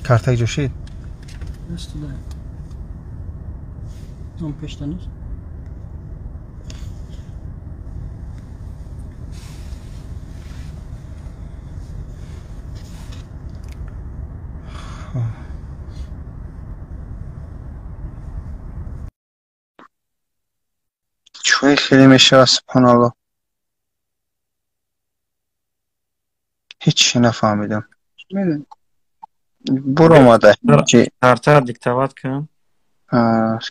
کارتای جوشید استوده اون پشت نیست. چوی خیلی میشه سبحان الله هیچی نفهمیدم برو اومده چی کارتا دیکتات کن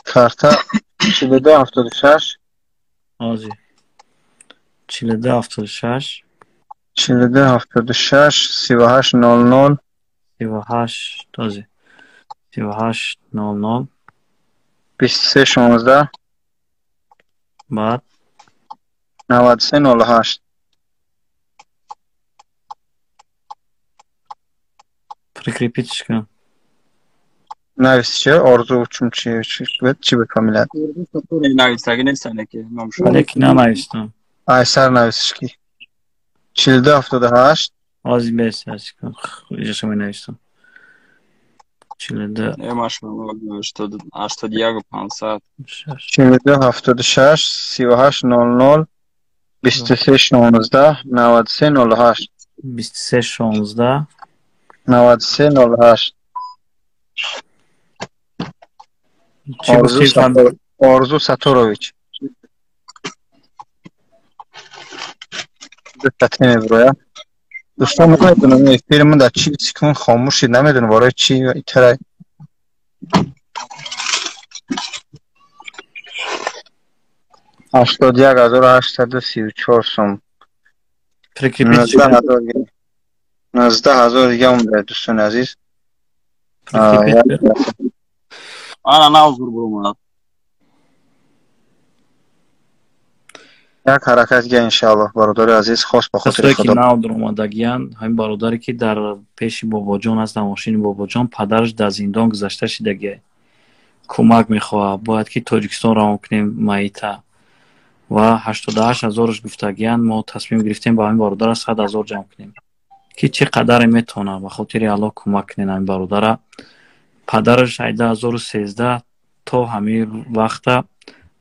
کارتا 4276 آجی 4276 4276 3800 38 آجی 3800 2316 بعد 9308 прикрепить کن نویسی چه آرزو چون چی به فامیلت نویسگی نیستن که نامشون ولی که ننوشتم ایسر نویسش کی 4278 آجی بیست هست کن اینجا می نوشتم 42 ماشون 81 500 4276 3800 2316 9308 2316 9308 چی گفتی فهم آرزو ساتوروویچ دقت نمیبره دوستان نمیدونم فیلم در چی سکون خاموشی نمیدونم برای چی ایتره 81834 سوم прикрепить 19,000 دیگه اون دوستان عزیز прикрепить انا ناظر برو یک حرکت که انشاءالله برادر عزیز خاص با خاطر کسایی که خدا ناو در اومدگیان همین برادری که در پیش باباجان است در ماشین باباجان پدرش در زندان گذشته شدگی کمک میخواه باید که تاجیکستان روان کنیم مایتا و 88,000 گفتگیان ما تصمیم گرفتیم با همین برادر 100,000 جمع کنیم که چه قدر میتونه به خاطر الله کمک کنین همین برادر پدرش 2013 تا همین وقت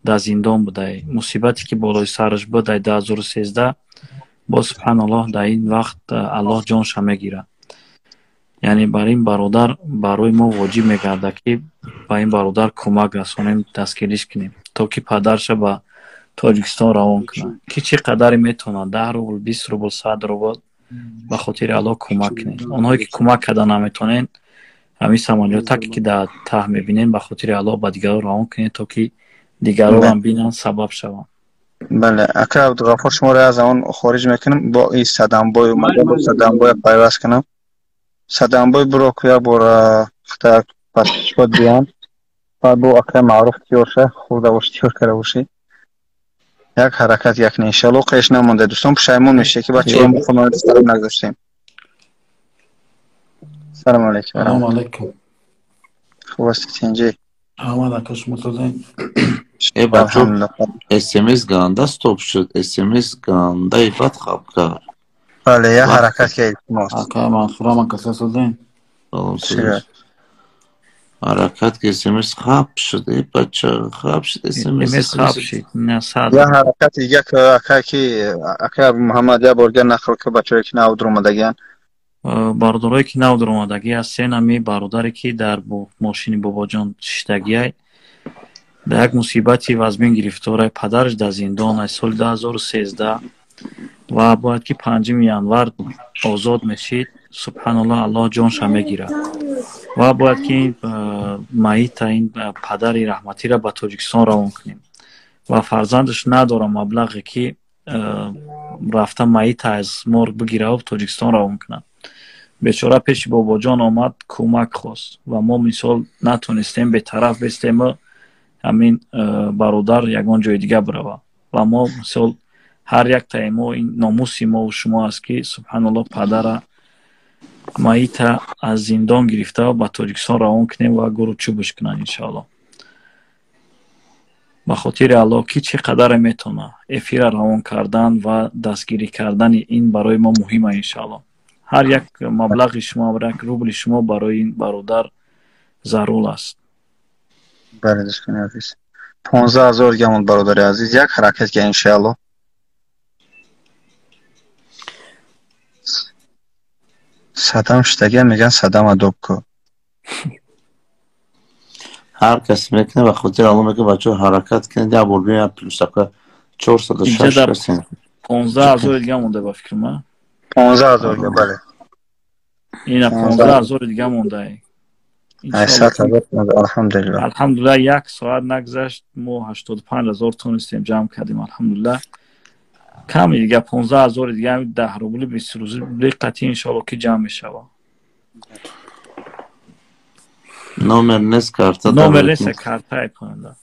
در زندان بوده مصیبتی که بالای سرش بود 2013 با سبحان الله در این وقت الله جانش میگیره یعنی برای این برادر برای ما واجب میگرده که با این برادر کمک رسونیم دستگیریش کنیم تا که پدرش به تاجیکستان روان کنه که چه قدر میتونه 10 روبل 20 روبل 100 روبل به خاطر الله کمک کنین اونهایی که کمک کردن نمیتونین همین سامانیاتی که در ته میبینین به خاطر الله با دیگران روان کنین تا که دیگران هم بینن سبب شون بله اکا عبدالغفار شما را از اون خارج میکنم با این صدنبای اومده با صدنبای پیوست کنم صدنبای برو که برو خطا پس شد بیان بعد با اکا معروف کیورشه خورده باش کیور کرده باشی یک حرکت یک انشالله قیش نمونده دوستان پشیمون میشه که بچه هم بخونان دسترم نگذاشتیم سلام علیکم سلام علیکم خوب هستید اینجی آمد اکش متدین ای بچه الحمدلله اسمس گانده ستوب شد اسمس گانده ایفت خواب کار بله یه وقت حرکت که ماست اکای منصورا من کسی سودین چرا حرکت که اسمس خواب شد ای بچه خواب شد امس خواب شید نه یه صد حرکت دیگه که اکا که اکا محمد یا برگر نخل که بچه که نو در اومدگیان برادرایی که نو در اومدگی از سه نمی برادری که در ماشین باباجان ششتگی در یک مصیبتی وزمین گرفتاره پدرش در زندان از سال 2013 و باید که 5 ینور آزاد میشید سبحان الله الله جانش میگیره و باید که این مایت این پدر رحمتی را به تاجیکستان روان کنیم و فرزندش نداره مبلغی که رفته مایت از مرگ بگیره و تاجیکستان روان کنه بیچاره پیش بابا جان آمد کمک خواست و ما مثال نتونستیم به طرف بستیم و همین برادر یگان جای دیگه بروه و ما مثال هر یک تایما این ناموسی ما و شما است که سبحان الله پدر مایت از زندان گرفته و به تاجیکستان روان کنیم و گروه چوبش کنن انشاءالله به خاطر الله که چه قدر میتونه افیر روان کردن و دستگیری کردن این برای ما مهمه انشاءالله هر یک مبلغ شما برای روبل شما برای این برادر ضرور است. بله دوستان عزیز 15,000 گمان برادر عزیز یک حرکت که انشالله صدام شتگه میگن صدام ادوبکو هر کس میکنه و خاطر الله میگه بچه حرکت کنید یا بربین پلوس اکا 406 اینجا در کسین 15,000 دیگه مونده با فکر من. 15,000 بله این 15,000 دیگه مونده. الحمدلله الحمدلله یک ساعت نگذشت ما 85,000 تونستیم جمع کردیم الحمدلله. کمی دیگه 15,000 دیگه همین 10 روبل 20 روبل قطعی انشالله که جمع میشه. نومر نیست کارتا نومر نیست کارتا کننده.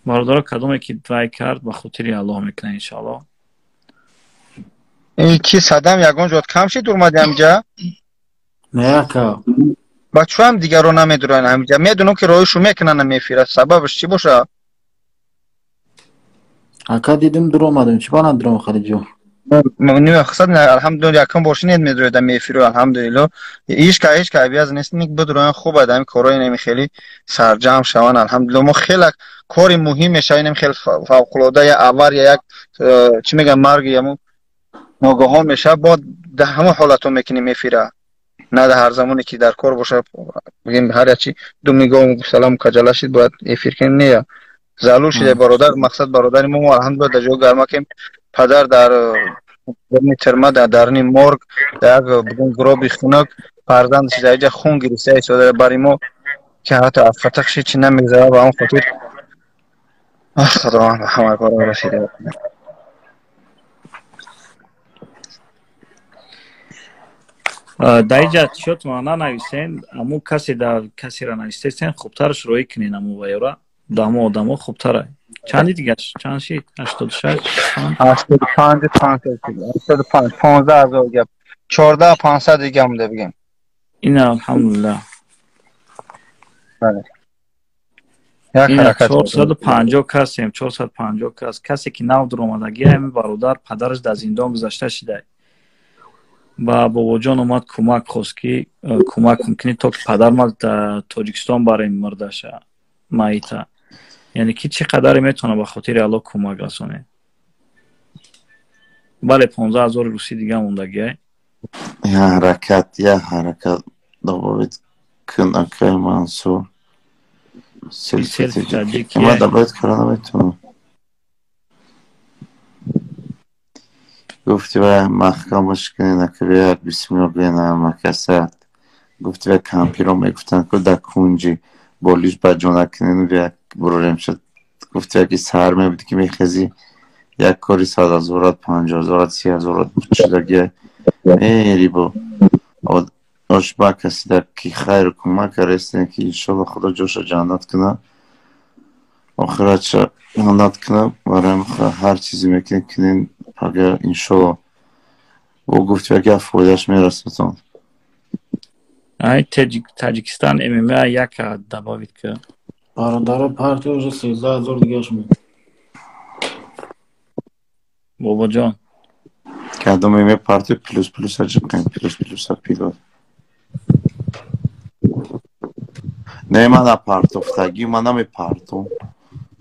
برادر کدومی که دعای کرد به خاطر الله میکنه انشالله. این کی صدام یگان جات کم شد اومد همجا نه که بچه هم دیگر رو نمیدونن همجا میدونم که رویشو میکنن میفیره سببش چی باشه اکا دیدم در اومدم چی بانم در خالی جو نمیخواست الحمدلله یکم باشین میدونید میفیره الحمدلله هیچ که بیاز نیست نیک بدرون خوبه دم کارای نمیخیلی سرجم شون الحمدلله ما خیلی کاری مهم میشه اینم خیلی فوق العاده یا اور یا یک چی میگم مرگ یا ناگهان میشه با در همه حالاتو میکنی میفیره نه در هر زمانی که در کار باشه بگیم هر چی دو نگاه سلام کجاله شد باید افیر کنیم نه زالو شده برادر مقصد برادر ما الحمدلله در جو گرما که پدر در ترما درنی مرگ در بگیم گروبی خنک فرزند شده اینجا خون گریسته شده برای ما که حتی فتق شد چی نمیگذاره با اون خطور خدا همه کار رسیده در اینجا شد معنا نویسین امو کسی را نویسین خوبترش روی کنین امو ویورا دامو آدمو خوبتره چندی دیگه چند شید 86 85 15,000 گپ 14,500 دیگه مونده بگیم این الحمدلله بله این 450 کسیم 450 کسی که نو در اومدگی همین برادر پدرش در زندان گذاشته شده با بابا جان اومد کمک خواست که کمک میکنی تا که پدر ما در تاجیکستان برای مرده شه مایتا یعنی که چقدر میتونه به خاطر الله کمک رسونه بله 15,000 روسی دیگه موندگی یا حرکت دوباره کن اکای منصور سلفی تاجیکی ما دبایت کرانه بیتونم گفتی باید محکمش کنی نکه بسم الله بینه مکسد گفتی باید کمپی رو میگفتن که در کنجی بالیش بجانه کنین و بروریم شد گفتی باید که سر میبودی که میخیزی یک کاری 100,000 50,000 30,000 شدگه میری با آشبه کسی در کی خیر کمک رستن که انشالله خدا جوش جنت کنه آخرت شد جنت کنه برایم هر چیزی میکنین کنین اگر انشالله او گفت اگر فایدهش میرسه ای تاجیکستان MMA یک دباوید که برادر پارتی اوجه 13,000 دیگه شمید بابا جان کدام MMA پارتی پلوس عجب کنیم پلوس پیلوت نه من اپارتوفتگی من نمیپارتم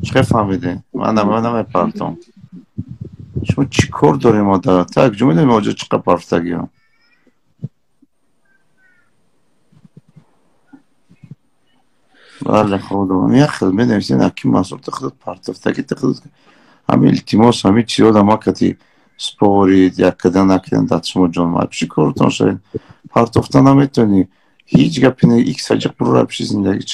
چه فهمیده من نمیپارتم شما چی کار داریم ما در تک جو میدونیم آجا چقدر پارتگی هم بله خودم یه خیلی میدونیم اکی مسئول تخدد پارتفتگی تخدد همین التماس همین چیز ها ما کتی سپورید یک کدن نکدن داد شما جان ما چی کارتون شاید پارتفتن نمیتونی هیچ گپی نه ایکس عجب برو را بشی زندگی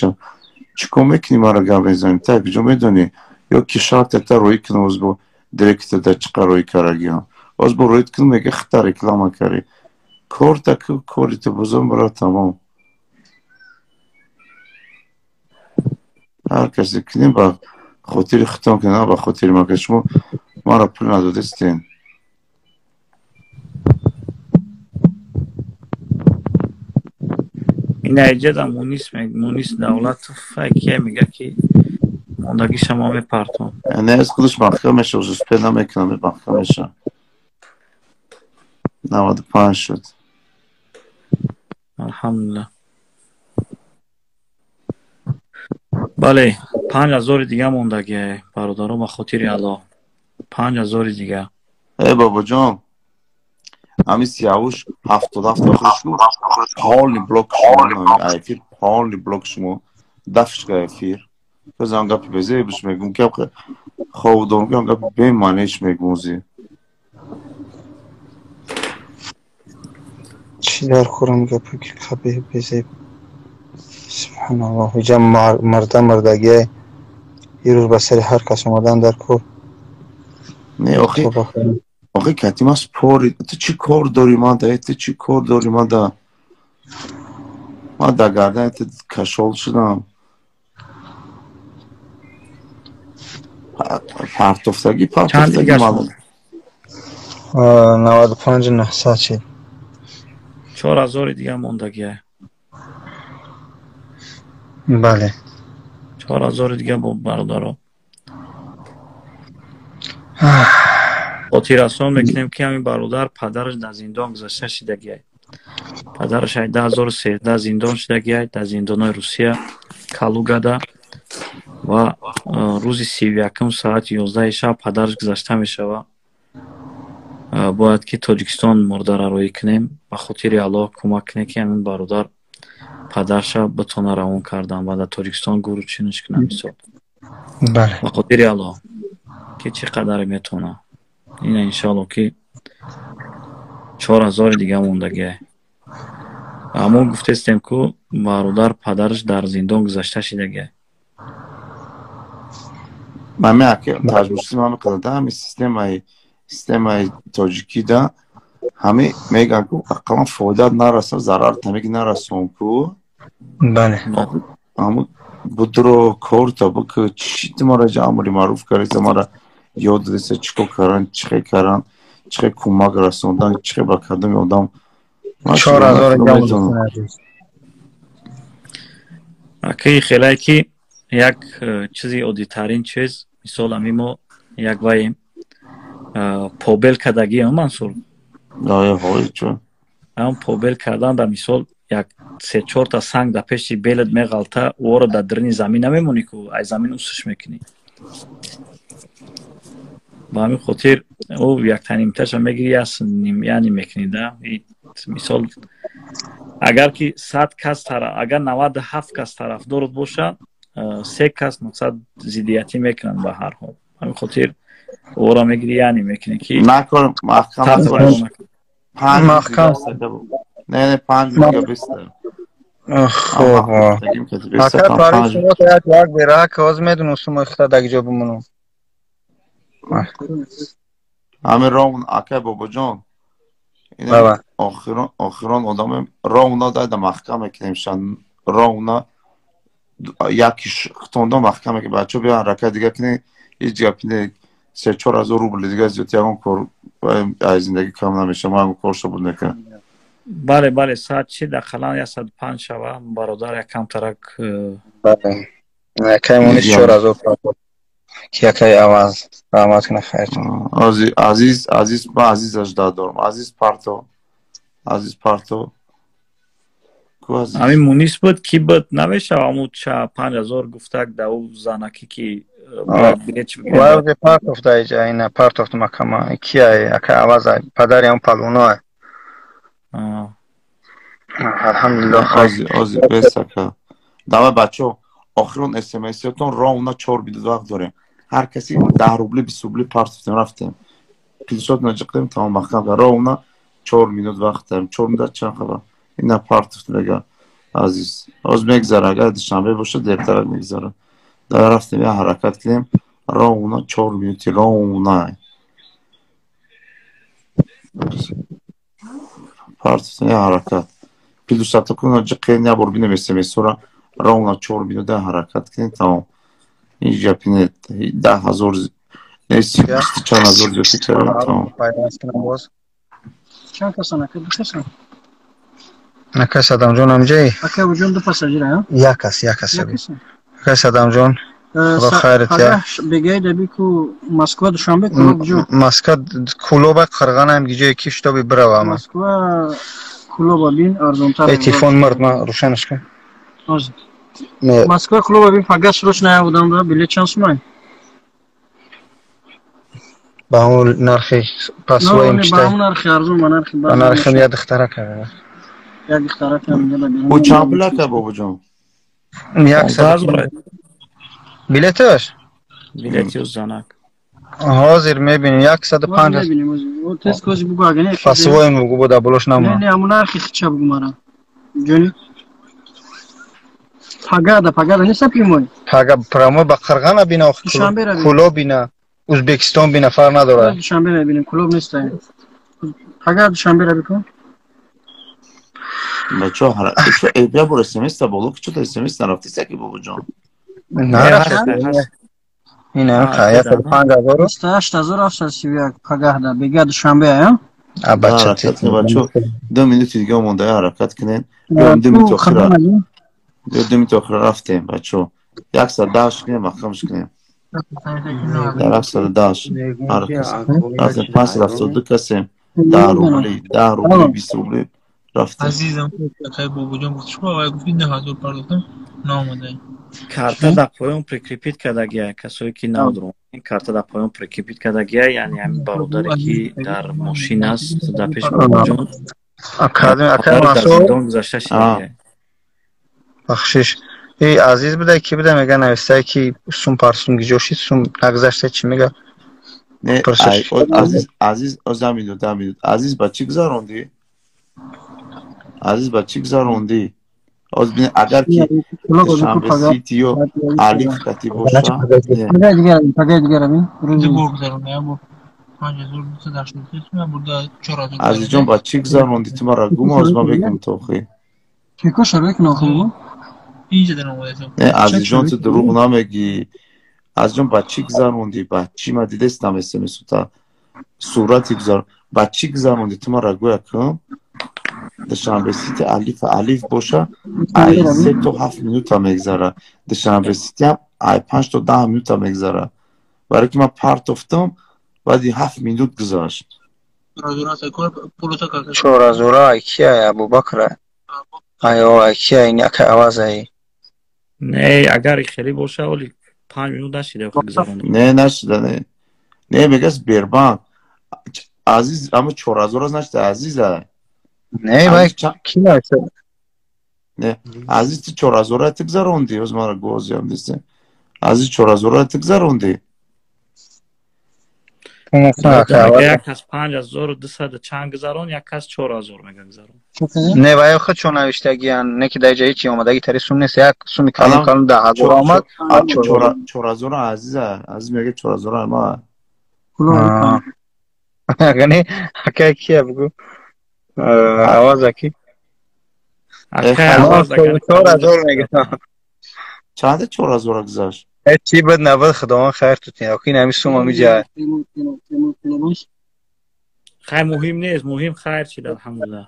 چیکار میکنی ما را گپ بزنیم تک جو میدونی یا کی شرط تا روی کنه از با direkt da چقدر روی کارگی هم از با رویت کنم میگه خطر رکلام کاری کار تکو کاری تو بزن برای تمام هر کسی کنیم با خاطر ختم کنه با خاطر ما که شما ما را پول ندادستین این ایجاد هم مونیس دولت فکیه میگه که موندگی شما میپرتون نه از خودش محکمشه و جسپه نمیکنم محکمشه 95 شد. الحمدلله. بله 5000 دیگه موندگی برادرام به خاطر الله. 5000 دیگه. ای بابا جان همین سیاوش 77 آخرشو پالی بلوک شما ایفیر پالی بلوک شما دفش که ایفیر بزن گپی بزه بش میگم که خواه دارم که گپی به معنیش میگموزی چی در خورم گپی که خبی بزه سبحان الله حجم مردگی یه روز بسری هر کس اومدن در کو نه آخه کتیم از پاری تو چی کار داری من ده تو چی کار داری من ده من در گردن تو کشال شدم پرتفتگی من 95 900 چی 4000 دیگه موندگی. بله 4000 دیگه برادرام. خاطراتون میکنیم که همین برادر پدرش در زندان گذاشته شدگی. پدرش 2013 زندان شدگی در زندان روسیه کالوگادا و روز 31 ساعت 11 شب پدرش گذاشته میشه. باید که تاجیکستان مرده را روی کنیم به خاطر الله کمک کنیم که همین برادر پدرش بتونه روان کردن و در تاجیکستان گروچینش کنم مثال. بله به خاطر الله که چقدر میتونه. این انشالله که 4000 دیگه موندگی. اما گفته استیم که برادر پدرش در زندان گذاشته شدگی. من میگم تجربه من میکنم همین سیستم تاجیکی ده همه میگن که اقلا فایده نرسه ضرر تمیگ نرسون که بله اما بدرو کار تا بک چی تمارا جامعی معروف کردی تمارا یاد دیسه چیکو کردن چه کمک رسوندن چه با کدوم آدم 4000 جامعه اکی خیلی که یک چیزی عادی‌ترین چیز مثال امیمو یک وای پوبل کدگی هم منصور های چون هم پوبل کردن به مثال یک 3-4 تا سنگ در پشت بیلت میغلطه او رو در درنی زمین نمیمونی که ای زمین اوسش میکنی با همین خاطر او یک تنیمتش هم میگیری از یعنی میکنی ده مثال اگر که 100 کس طرف اگر 97 کس طرف دارد باشه 3 کس مقصد زیدیتی میکنن به هر حال همین خاطر او را میگیری یعنی میکنی که نکنم محکم نه 5 دیگه بسته خوب اکر پاری شما تا یک بیره که از میدون اسم اختار دیگه جا بمونم همه راون اکر بابا جان این آخران آدم راونا در محکمه که نمیشن راونا یکیش خطانده محکمه که بچه بیان حرکت دیگه کنه یه جگه 3-4 هزار روبل دیگه زیادی همون کار از زندگی کم نمیشه ما همون کار شو بود نکنه بله ساعت چی داخلان یا 105 شبه برادر یک کم ترک بله کمونیش 4000 که یکی عوض رحمت کنه خیر عزیز من عزیز اجداد دارم عزیز پارتو همین مونیس بود کی بود نمیشه همون چه 5000 گفته دو زنکی که وای پارت افته ایجا این پارت افته مکمه کیه اکا عوض پدری هم پلونه الحمدلله خیلی بس اکا دامه بچه آخرون اسمسیتون را اونا 4 بیدو وقت داریم هر کسی 10 روبلی 20 روبلی پارت افتیم رفتیم پیلسات نجقیم تمام مخم را اونا 4 مینوت وقت داریم 4 مینوت چند خبر این پارت افتیم لگه عزیز از میگذاره اگر دوشنبه باشه دیرتر میگذاره در رفتیم یه حرکت کنیم را اونا 4 مینوتی را اونا پارت افتیم یه حرکت پیلسات کنه جقین نبور بینه میسورا را اونا 4 مینوت حرکت کنیم تمام این جپینه 10,000 نیستی چند هزار جسی کردم تمام چند کسان اکه دو کسان نکه صدام جون هم جایی اکه و جون دو پساجره ها یک کس یک صدام جون خدا خیرت یا بگید ابی کو مسکو دوشنبه کلوب جو مسکو کلوب قرغان هم گیجه کیش تو ببره ما مسکو کلوب بین ارزانتر تلفن مرد ما روشنش کن مسکو کلوب بین فقط روش نه بودم را بلیط چانس من با اون نرخی پس ویم چته با اون نرخی ارزون من نرخی با نرخی یاد اختراع کرده یاد اختراع کردم او چند پلاکه بابا جان 100 بلیتش بلیتی زنک حاضر میبینی 105 میبینیم تست کوزی بگو اگه پس ویم بگو بودا بلوش نمونه نه همون نرخی چه بگو مرا جونی پاگادا نیست پیمون پاگا پرامو با قرغان بینا کلوب بینا ازبکستان بینا فرق نداره دوشنبه میبینیم کلوب نیست پاگا دوشنبه رو بکن بچه ها چو ایبیا برو اسمیست بولو که چو تا اسمیست نرفتی سکی بابا جان نه این هم خیلی 5000 28731 پاگادا بگه دوشنبه ها حرکت کنه بچه 2 minut دیگه مونده حرکت کنین بیام 2 minut آخر 2 minut آخر رفتیم بچه 110 کنیم مخمش کنیم در 110 رفتیم 572 کسیم 10 روبلی 20 روبلی رفتیم عزیزم خیلی بابا جان گفتش با گفتی 9000 پرداختم نامده карта дар поён прикрепит кардагия касое ки навдурон ин карта дар поён прикрепит кардагия яъне ҳамин бародаре ки дар мошин аст дар пеши бобоҷон зиндон гузашта шидагия бахшиш азиз буда ки буда мега навистае ки сум парсум гиҷоши сум нагзашта чӣ мега не азиз заминут азиз ба чӣ гузаронди азиз ба чӣ гузаронди озбин агар ки шанбе сити ё алиф кати боша азизҷон ба чӣ гузаронди ту мара гум озма бегум тохи не азизҷон ту дурӯғ намегӣ азизҷон ба чӣ гузаронди ба чӣ ма дидестам смсута сурати гузар ба чӣ гузаронди ту мара гӯя кун душанбе сити алиф боша ай 3 то 7 минута мегзара душанбе сити ҳам ай 5 то 10 минута мегзара барои ки ман партофтам баъди 7 минут гузашт чоразора кия абубакра айо кия ин яка авазаи не агар ихелӣ боша оли 5 минут нашида гузаронд не нашида не мегас бербанк азиз ама 4000 аз нашида азиза не бай ки не азиз ту 4000 ты гузаронди оз мара гозиам дисте азиз 4000 ты гузаронди як кас 5200 чанд гузарон як кас 4000 мега гузарон не бай хо чон навиштагиан не ки дай ҷаи чи омадаги тари сум нест як суми калон 10000 омад 4000 азиза азиз мега 4000 ма агани ака кия бугу авазаки چند 4000 گذاشت چی بود نبود خداوند خیر توتین اکی نمی سوما می جای خیر مهم نیست مهم خیر چیده الحمدلله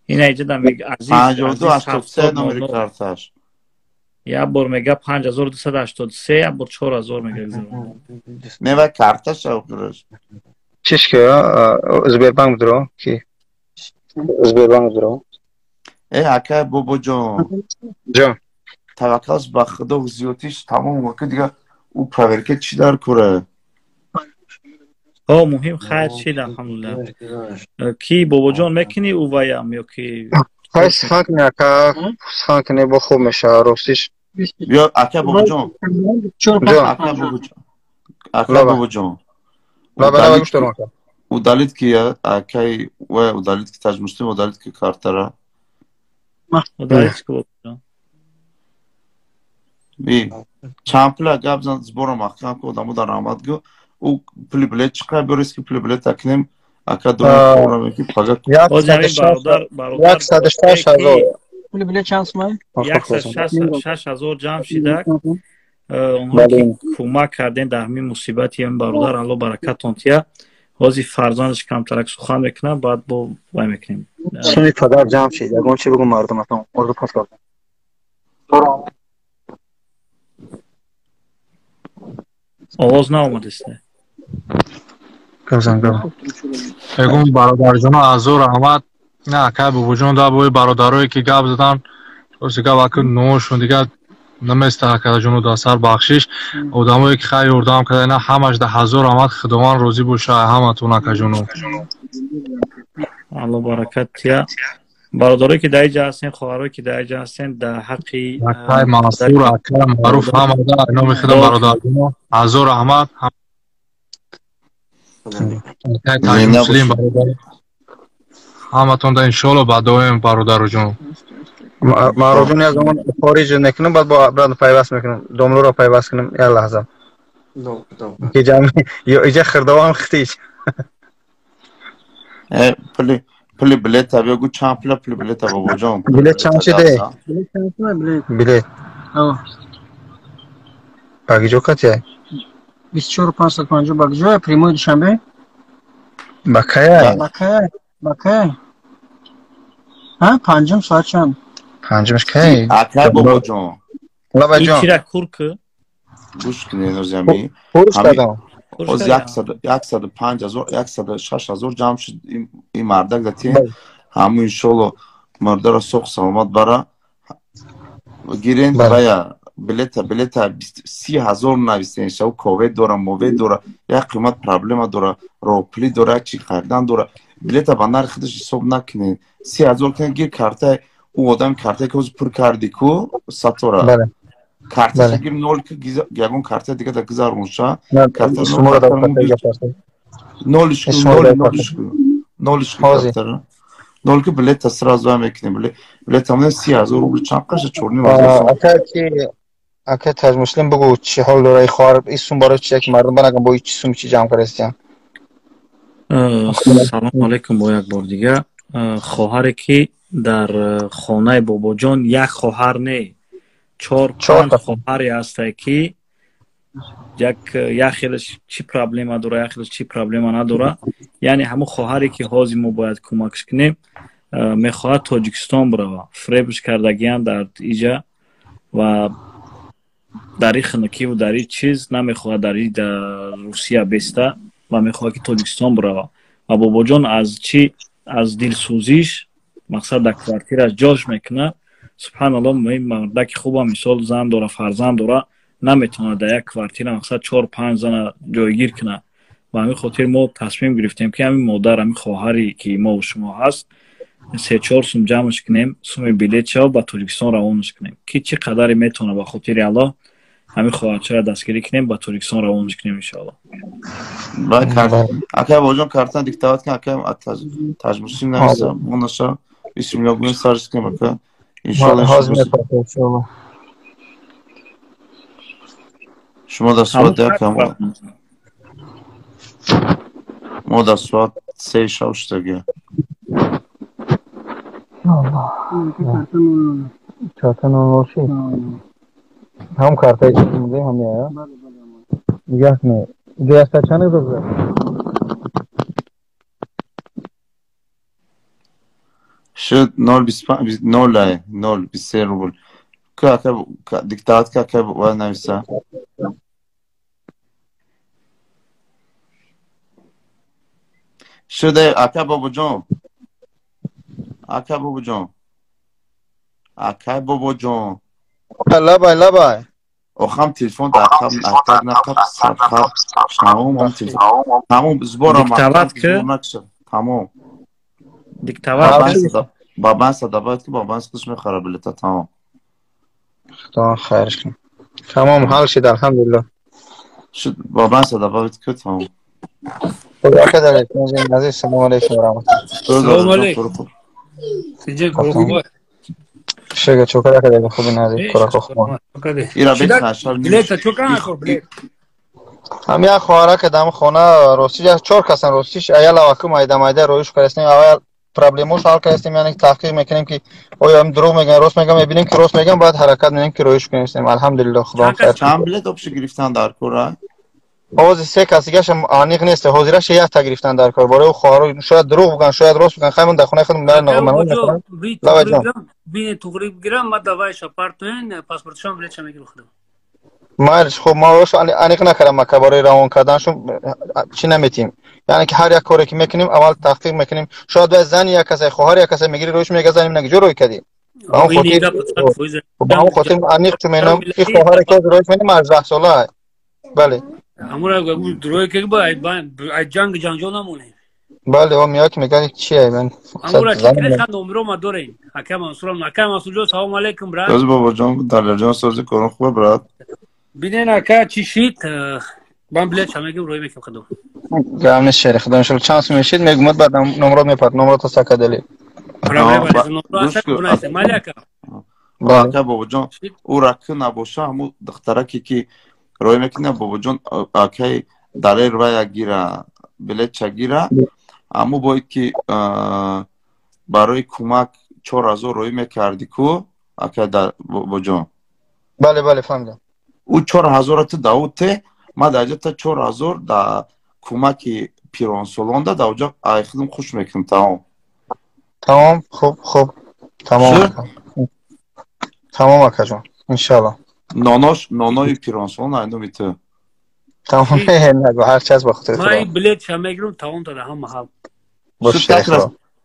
این ایجا دم میگه عزیز 5283 نمری کارتاش یا بار میگه 5283 یا بار 4000 میگه نه و کارتاش شاوکرش چیش که ازبربانک درو کی ازبربانک درو اکا بابا جان توکلش به خدا و زیادیش تمام وقت دیگه او پاورکت چی در کره مهم خیر چیده الحمدلله کی بابا جان میکنی او ویم یا کی خیلی خاک نه اکا خاک نه با خوب میشه راستیش بیا اکا بابا جان اکا بابا جان удалит ки акай ва удалит ки таҷмуштим удалит ки картара удалит ки би чампла габзан збора махкам ко даму дар рамад гу у пули билет чиқа бёрис ки пули билет акнем ака дура ора ки пага 160000 пули билет чанс май 6000 ҷамъ шидак онҳое ки кӯмак карден дар ҳамин мусибати ин бародар алло баракатон тия ҳозир фарзандаш камтарак сухан мекунам баъд бо вай мекунем суми падар ҷамъ шид ягон чи бигӯ мардуматон орду пас кардем آواز نامدسته. گفتم گفتم بگم برادرجان آزور احمد نه که به وجود دا بوی برادرایی که گپ زدن روزی که وقت نوشون دیگه نمیسته که جونو دا سر بخشش آدمایی که خیلی اردام کرده نه همش ده هزار آمد خداوند روزی باشه همه تونه که جونو الله برکت تیا. برادرایی که در اینجا هستین، خواهرایی که در اینجا هستین، در حقی اکای منصور اکای معروف هم ده اینا میخدم برادرجان آزور احمد اکای تاج مسلم برادر همه تون ده انشالله بعدویم برادرجان معروفین از اون خارج نکنم بعد با برند پیوست میکنم دوملو را پیوست کنم یا لحظه که جمعی یا ایجا خردوان ختیش پلی بلیت تا بگو چند پلی بلیت تا بابا جان بلیت چند شده؟ بلیت باگیجو کتیه؟ 24,550 باگیجو پریموی دوشنبه بکیه بکیه ها پنجم ساعت چند پنجمش کی؟ اکای بابا جان لابا این جان چی را کور که؟ گوش کنین روزیمی پورش دادم از 105,000 106,000 جمع شد این مردک داتین همون انشالله مرده را سوق سلامت برا گیرین بایا بلیت 30,000 نویسین شو کووید داره مووید داره یک قیمت پرابلم داره روپلی داره چی خریدن داره بلیت بندر خودش حساب نکنین 30,000 کنین گیر کارت او آدم کارت که از پر کردی کو ساتورا کارت گیر نول که گیگون کارت دیگه تا گذار اونشا کارت نولش نول که بلیت سراز و میکنیم بلیت همون 30,000 روبل چند قش چورنی واسه اکه تاج مسلم بگو چی حال داره خوار ایشون برای چی که مردم بنگم با چی سومی چی جمع کردن سلام علیکم با یک بار دیگه. خواهری که در خانه بابا جان یک خواهر نه 4-5 خواهری هست که یک خیلش چی پرابلم داره یک خیلش چی پرابلم نداره یعنی همون خواهری که حاضی ما باید کمکش کنیم میخواد تاجیکستان بره فریبش کردگیان در اینجا و در این خنکی و در این چیز نمیخواد در روسیه بسته و میخواد که تاجیکستان بره و بابا جان از چی از دلسوزیش مقصد در کوارتیر از جاش میکنه سبحان الله مردک خوبه مثال زن داره فرزند داره نمیتونه در یک کوارتیر مقصد 4-5 زن جایگیر کنه و همین خاطر ما تصمیم گرفتیم که همین مادر همین خواهری که ما و شما هست 3-4 سوم جمعش کنیم سوم بلیت شو با تاجیکستان روانش کنیم که چی قدری میتونه با خاطر الله همین خواهرچه را دستگیری کنیم با تاجیکستان روانش کنیم انشاءالله. اکه باجان کارتن دیکتات کنم اکه تاج مسلم نمیسته اونشا 20 میلیون گونه سرش کنیم اکه انشاءالله شما در سواد دکم ما در سواد 3 شوش دیگه چاتن روشی هم کارتای چی میده هم یا دیگه نه دیگه است چند روز شد 0.25 روبل که دیکتات که باید نویسه شده اکه بابا جان لبای اخم تلفن در اکتر نقب سرخب تمام تلفن تمام زبارم دیکتاوت که تمام دیکتاوت بابا صدابات که بابا خودش میخره بلیتا تمام خدا خیرش کنه تمام حال شد الحمدلله شد بابا صدابات که تمام خدا داره عزیز سلام علیکم و رحمت سلام علیکم سیجه خوبه شگه چوکا که خوبی نازی کلا خوب ایرا بیت خشاب بلیت چوکا خو بلیت هم یا خواهر که دم خونه روسیش 4 کسان روسیش ایال واکم ایده رویش کردیم اول پرابلموش حل کردیم یعنی تحقیق میکنیم که آیا هم دروغ میگن راست میگن میبینیم که راست میگن بعد حرکت میکنیم که رویش کنیم الحمدلله خدا خیر چند بلیت آبش گرفتن در کورا آواز 3 کسیگش آنیق نیست حاضرش یک تا گرفتن در کار برای خواهر شاید دروغ بگن شاید راست بگن خیمون در خونه خودم برای نقل بین تقریب گرام ما دوای شپارتوین پاسپورتشون بلیت میگیرم خودم مالش خب ما روش انیق نکردم مکه برای روان کردنشون چی نمیتیم. یعنی که هر یک کاری که میکنیم اول تحقیق میکنیم. شاید به زن یک کسی خواهر یک کسی میگیری روش میگه زنیم نگه جوری کردیم. با اون خاطر انیق تو مینم این خواهر که روش میگم 18 ساله. بله. همون رو دروی که باید جنگ جنگجو نمونه. بله و میاد که میگه چیه من. همون رو که خود نمره ما داریم. حکم منصور سلام علیکم برات. از بابا جان دلار جان سازی کنم خوبه برات. بینه نکه چی شید من بلیت چه میگم روی میکنم خدام. گام نشه خدام شل چانس میشید میگم بعد نمره میپرد نمره تا سکدلی. مالک. باشه بابا جان او رک نباشه همون دخترکی که روی میکنه بابا جان اکی دلار روی گیره بلیت چگیره اما باید که برای کمک 4000 روی میکردی کو اکی در بابا جان. بله بله فهمیدم. او 4000 تا داوته ما در تا 4000 در کمک پیران سالانده در اونجا خودم خوش میکنم تمام خوب تمام اکا جان انشالله نانای پیران سالانده اینا میته تمام نگو هر چیز با خودت ما این بلیت چه میگیرم تمام تا هم محل باشه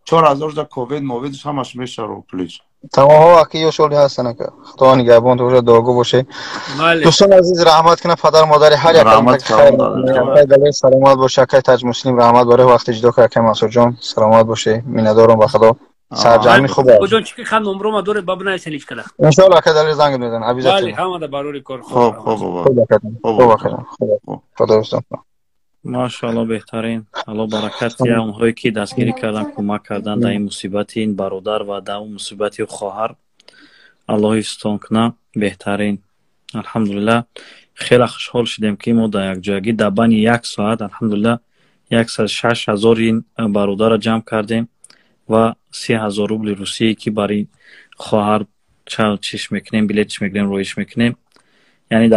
4000 در کووید موویدش همش میشه رو پلیز تمام ها اکی یو شولی هستن که خدا نگهبان تو داغو باشه. دوستان عزیز رحمت کنه پدر مادر هر یک رحمت خیر دل سلامت باشه که تاج مسلم رحمت باره وقت جدا که که مسعود جان سلامت باشه میندارم به خدا سرجمی خوبه جان چی خان نمره ما داره باب نه سلیش کلا ان شاء الله که دل زنگ میزنن عزیزم بله همه برای کار خوب خدا دوستان ماشاءالله بهترین الله برکت یا اونهایی که دستگیری کردن کمک کردن در این مصیبت این برادر و در اون مصیبت خواهر الله حفظتون کنه بهترین الحمدلله خیلی خوشحال شدیم که ما در یک جایی در بین یک ساعت الحمدلله 106,000 این برادر جمع کردیم و 30,000 روبل روسیه که برای خواهر چیش میکنیم بلیتش میکنیم رویش میکنیم یعنی